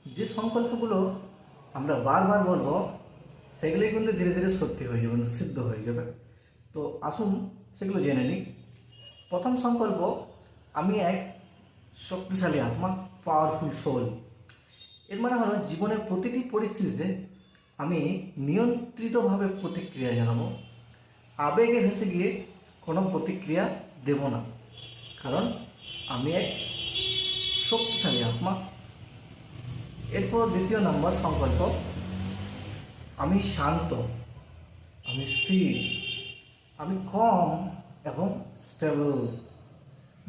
যে সংকল্পগুলো আমরা বারবার বলবো সেগুলোই কিন্তু ধীরে ধীরে সত্যি হয়ে যাবে, সিদ্ধ হয়ে যাবে। তো আসুন সেগুলো জেনে নিই। প্রথম সংকল্প, আমি এক শক্তিশালী আত্মা, পাওয়ারফুল সোল। এর মানে হলো জীবনের প্রতিটি পরিস্থিতিতে আমি নিয়ন্ত্রিতভাবে প্রতিক্রিয়া জানাবো। আবেগে ভেসে গিয়ে কোনো প্রতিক্রিয়া দেব না, কারণ আমি এক শক্তিশালী আত্মা। এরপর দ্বিতীয় নম্বর সংকল্প, আমি শান্ত, আমি স্থির, আমি কম এবং স্টেবল।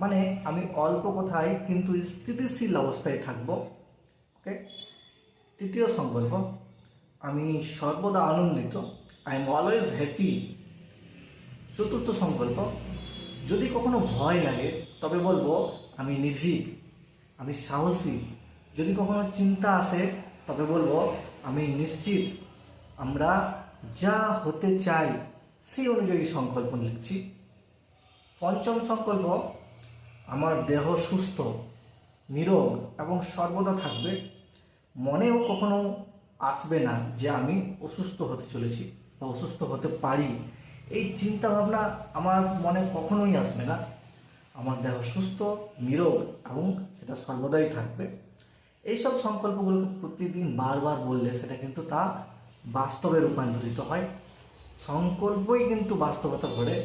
মানে আমি অল্প কথায় কিন্তু স্থিতিশীল অবস্থায় থাকব। ওকে। তৃতীয় সংকল্প, আমি সর্বদা আনন্দিত, আই এম অলওয়েজ হ্যাপি। চতুর্থ সংকল্প, যদি কখনো ভয় লাগে তবে বলবো আমি নির্ভীক, আমি সাহসী। যদি কখনো চিন্তা আসে তবে বলবো আমি নিশ্চিত। আমরা যা হতে চাই সেই অনুযায়ী সংকল্প নিচ্ছি। পঞ্চম সংকল্প, আমার দেহ সুস্থ, নিরোগ এবং সর্বদা থাকবে। মনেও কখনো আসবে না যে আমি অসুস্থ হতে চলেছি বা অসুস্থ হতে পারি। এই চিন্তা ভাবনা আমার মনে কখনোই আসবে না। আমার দেহ সুস্থ, নিরোগ এবং সেটা সর্বদাই থাকবে। এইসব সংকল্পগুলোকে প্রতিদিন বারবার বললে সেটা কিন্তু তা বাস্তবে রূপান্তরিত হয়। সংকল্পই কিন্তু বাস্তবতা গড়ে।